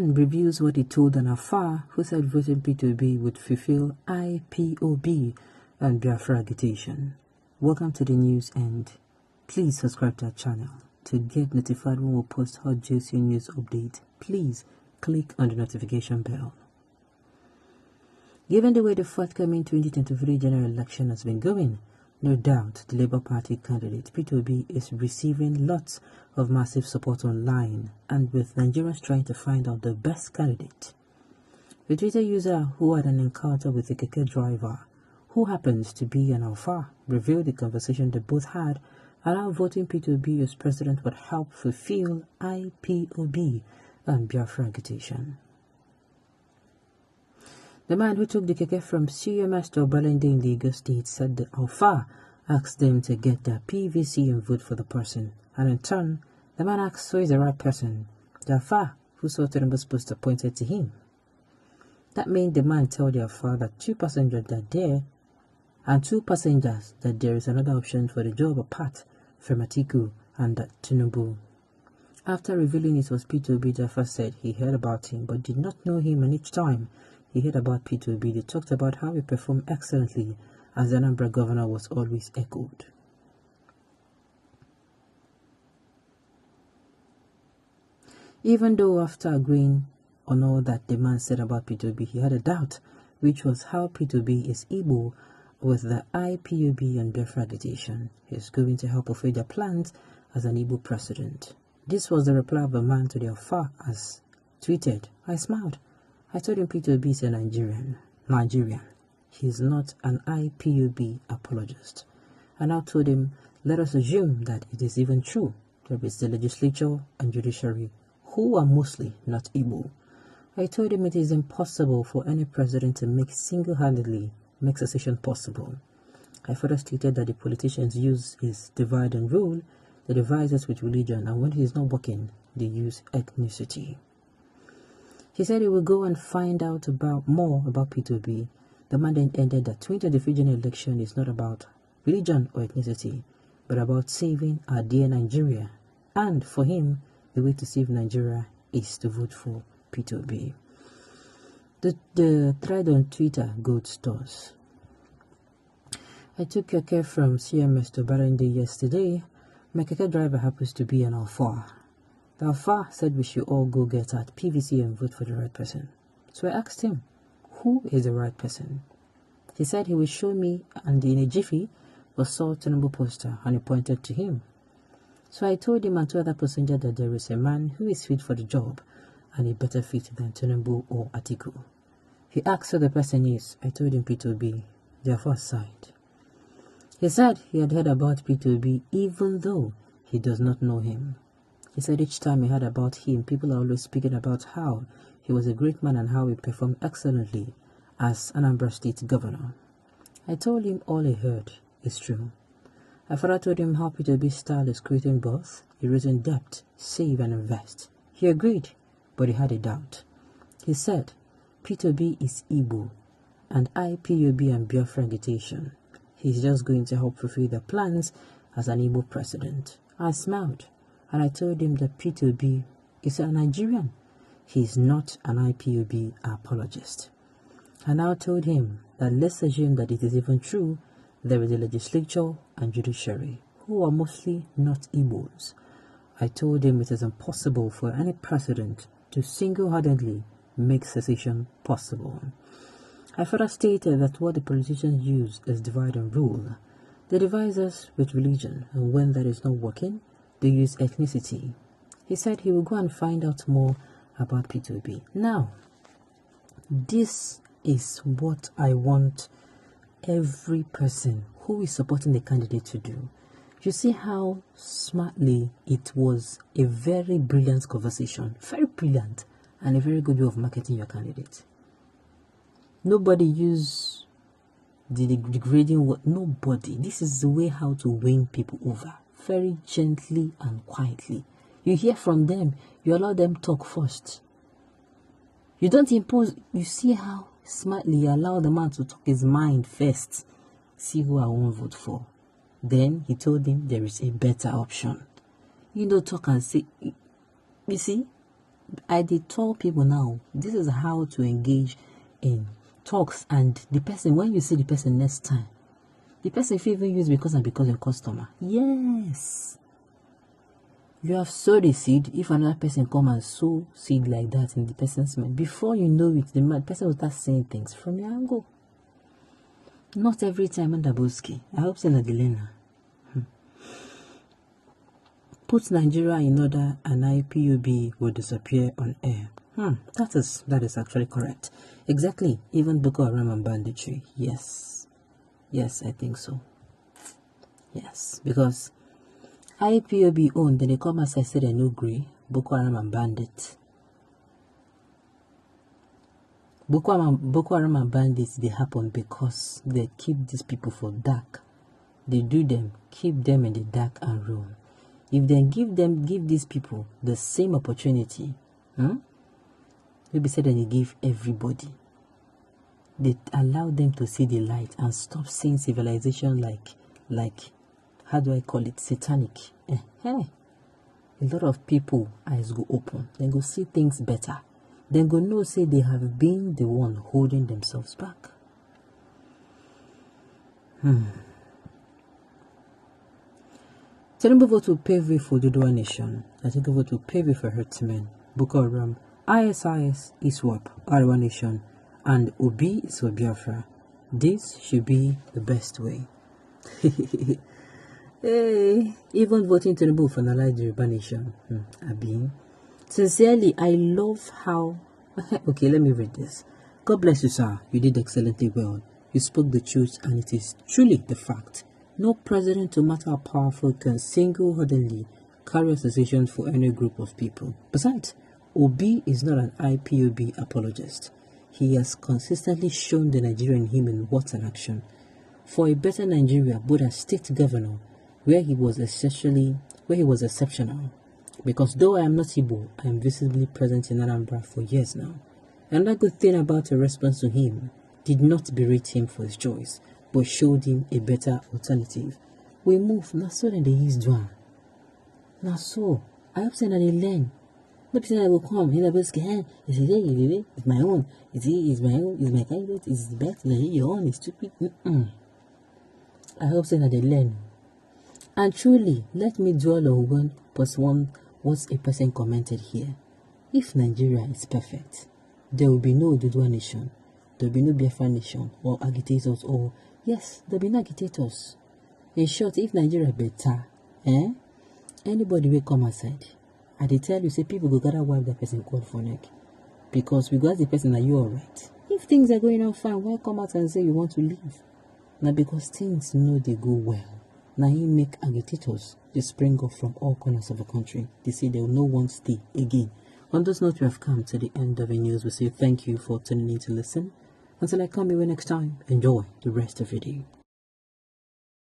man reviews what he told an Afar who said voting P2B would fulfill Ipob and Biafra agitation. Welcome to the news, and please subscribe to our channel to get notified when we post hot juicy news update. Please click on the notification bell. Given the way the forthcoming 2023 general election has been going, no doubt the Labour Party candidate P2B is receiving lots of massive support online, and with Nigerians trying to find out the best candidate. The Twitter user who had an encounter with a keke driver who happens to be an Alpha revealed the conversation they both had and how voting P2B as president would help fulfill Ipob and Biafra agitation. The man who took the keke from CMS to Obalende in Lagos State said the Alpha asked them to get their PVC and vote for the person, and in turn, the man asked who is the right person. The Alpha who saw Tinubu's poster pointed to him. That made the man tell the Alpha that two passengers that there is another option for the job apart from Atiku and that Tinubu. After revealing it was P2B, the Alpha said he heard about him but did not know him, and each time he heard about P2B, they talked about how he performed excellently, as the Anambra governor was always echoed. Even though after agreeing on all that the man said about P2B, he had a doubt, which was how P2B is able with the Ipob and Biafra agitation. He is going to help fulfill their plans as an Igbo president. This was the reply of a man to the Alpha as tweeted. I smiled. I told him P2B is a Nigerian. He is not an Ipob apologist. I now told him, let us assume that it is even true. There is the legislature and judiciary, who are mostly not Igbo. I told him it is impossible for any president to single-handedly make secession possible. I further stated that the politicians use is divide and rule, they divide us with religion, and when it is not working, they use ethnicity. He said he will go and find out more about P2B. The man then ended that 2023 general election is not about religion or ethnicity, but about saving our dear Nigeria. And for him, the way to save Nigeria is to vote for P2B. The thread on Twitter goes stores. I took keke from CMS to Barande yesterday. My keke driver happens to be an Alpha. The Alpha said we should all go get at PVC and vote for the right person. So I asked him, who is the right person? He said he would show me, and in a jiffy was saw Tinubu poster, and he pointed to him. So I told him and to other passengers that there is a man who is fit for the job, and a better fit than Tinubu or Atiku. He asked who the person is. I told him P2B, their first side. He said he had heard about P2B even though he does not know him. He said each time he heard about him, people are always speaking about how he was a great man and how he performed excellently as Anambra State governor. I told him all he heard is true. I further told him how P2B's style is creating both, erasing debt, save and invest. He agreed, but he had a doubt. He said P2B is Igbo and Ipob and Biafra agitation. He's just going to help fulfill their plans as an Igbo president. I smiled, and I told him that P2B is a Nigerian. He is not an Ipob apologist. I now told him that let's assume that it is even true, there is a legislature and judiciary, who are mostly not Igbos. I told him it is impossible for any president to single-handedly make secession possible. I further stated that what the politicians use is divide and rule. They divide us with religion, and when that is not working, they use ethnicity. He said he will go and find out more about P2B. Now, this is what I want every person who is supporting the candidate to do. You see how smartly it was a very brilliant conversation, very brilliant, and a very good way of marketing your candidate. Nobody use the degrading word. Nobody. This is the way how to win people over. Very gently and quietly. You hear from them. You allow them talk first. You don't impose. You see how smartly you allow the man to talk his mind first. See who I won't vote for. Then he told him there is a better option. You don't talk and say, you see, I did tell people now, this is how to engage in talks, and the person, when you see the person next time, the person if you even use because you're customer. Yes. You have sowed a seed. If another person come and sow seed like that in the person's mind, before you know it, the person will start saying things from your angle. Not every time on the Boski. I hope so, Nadelena. Put Nigeria in order and IPOB will disappear on air. That is actually correct. Exactly. Even Boko Haram and banditry. Yes. Yes, I think so. Yes. Because IPOB owned, then they come as I said they no agree. Boko Haram and bandit. Boko Haram and bandits, they happen because they keep these people for dark. They do them, keep them in the dark and roam. If they give these people the same opportunity, maybe said that they give everybody. They allow them to see the light and stop seeing civilization like how do I call it, satanic. A lot of people eyes go open. They go see things better. Then go know say they have been the one holding themselves back. Tinubu vote to pave way for Dodua Nation. I think vote to pave way for Herdsmen, Boko Haram, ISIS, ISWAP, Arwa Nation, and Obi is for Biafra. This should be the best way. Hey, even voting Tinubu for Nalai Yoruba Nation. Sincerely, I love how... Okay, let me read this. God bless you, sir. You did excellently well. You spoke the truth, and it is truly the fact. No president, no matter how powerful, can single-handedly carry association for any group of people. Besides, Obi is not an IPOB apologist. He has consistently shown the Nigerian in him in words and action. For a better Nigeria, both as state governor, where he was exceptional. Because though I am not Igbo, I am visibly present in Anambra for years now. Another good thing about a response to him did not berate him for his choice, but showed him a better alternative. We move, not so that they use Dwan. Not so. I hope that they learn. Not because I will come, he will say, it's my own, it's my own, it's my candidate, it's the best, your own is stupid. I hope that they learn. And truly, let me dwell on what a person commented here. If Nigeria is perfect, there will be no Dodua Nation, there will be no Biafra Nation, or agitators, or yes, there will be no agitators. In short, if Nigeria better, anybody will come aside. I dey tell you, say people go gather wipe that person called for neck. Because we ask the person, are you alright? If things are going on fine, why come out and say you want to leave? Now because things know they go well. Now you make agitators they spring up from all corners of the country. They say they will no one stay again. On this note, we have come to the end of the news. We say thank you for tuning in to listen. Until I come here next time, enjoy the rest of your day.